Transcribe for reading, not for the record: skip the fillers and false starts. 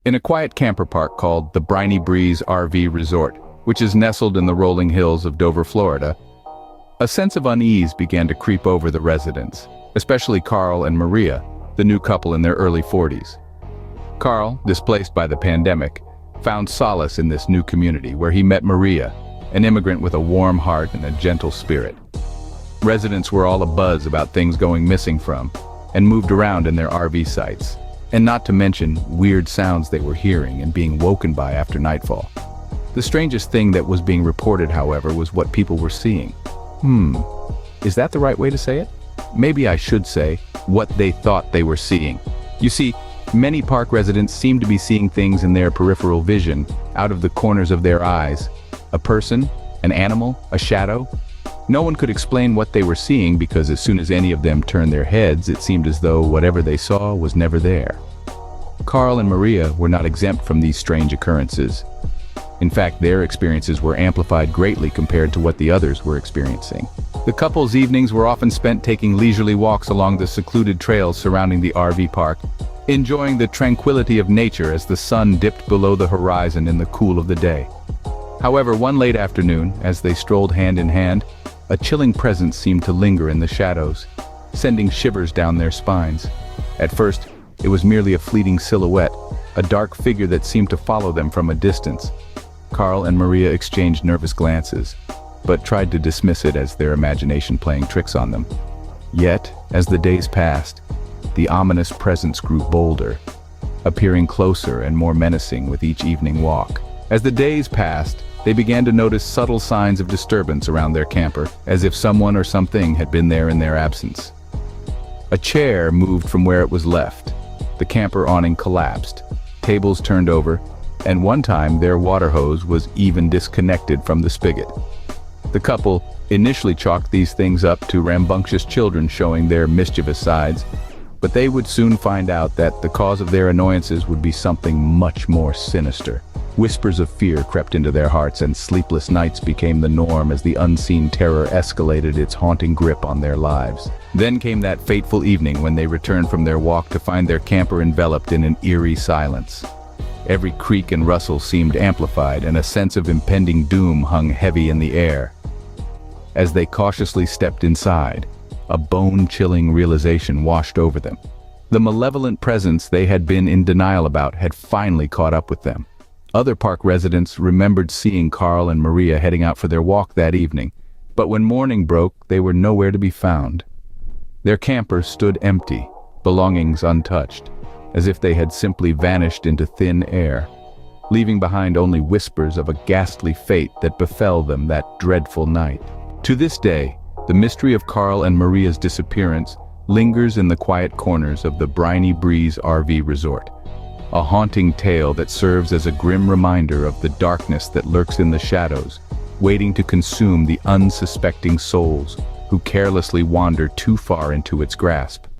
In a quiet camper park called the Briny Breeze RV Resort, which is nestled in the rolling hills of Dover, Florida, a sense of unease began to creep over the residents, especially Carl and Maria, the new couple in their early 40s. Carl, displaced by the pandemic, found solace in this new community where he met Maria, an immigrant with a warm heart and a gentle spirit. Residents were all abuzz about things going missing from, and moved around in their RV sites, and not to mention weird sounds they were hearing and being woken by after nightfall. The strangest thing that was being reported, however, was what people were seeing. Is that the right way to say it? Maybe I should say what they thought they were seeing. You see, many park residents seemed to be seeing things in their peripheral vision, out of the corners of their eyes. A person, an animal, a shadow. No one could explain what they were seeing because as soon as any of them turned their heads, it seemed as though whatever they saw was never there. Carl and Maria were not exempt from these strange occurrences. In fact, their experiences were amplified greatly compared to what the others were experiencing. The couple's evenings were often spent taking leisurely walks along the secluded trails surrounding the RV park, enjoying the tranquility of nature as the sun dipped below the horizon in the cool of the day. However, one late afternoon, as they strolled hand in hand, a chilling presence seemed to linger in the shadows, sending shivers down their spines. At first, it was merely a fleeting silhouette, a dark figure that seemed to follow them from a distance. Carl and Maria exchanged nervous glances, but tried to dismiss it as their imagination playing tricks on them. Yet, as the days passed, the ominous presence grew bolder, appearing closer and more menacing with each evening walk. As the days passed, they began to notice subtle signs of disturbance around their camper, as if someone or something had been there in their absence. A chair moved from where it was left. The camper awning collapsed, tables turned over, and one time their water hose was even disconnected from the spigot. The couple initially chalked these things up to rambunctious children showing their mischievous sides, but they would soon find out that the cause of their annoyances would be something much more sinister. Whispers of fear crept into their hearts, and sleepless nights became the norm as the unseen terror escalated its haunting grip on their lives. Then came that fateful evening when they returned from their walk to find their camper enveloped in an eerie silence. Every creak and rustle seemed amplified, and a sense of impending doom hung heavy in the air. As they cautiously stepped inside, a bone-chilling realization washed over them. The malevolent presence they had been in denial about had finally caught up with them. Other park residents remembered seeing Carl and Maria heading out for their walk that evening, but when morning broke, they were nowhere to be found. Their camper stood empty, belongings untouched, as if they had simply vanished into thin air, leaving behind only whispers of a ghastly fate that befell them that dreadful night. To this day, the mystery of Carl and Maria's disappearance lingers in the quiet corners of the Briny Breeze RV Resort, a haunting tale that serves as a grim reminder of the darkness that lurks in the shadows, waiting to consume the unsuspecting souls who carelessly wander too far into its grasp.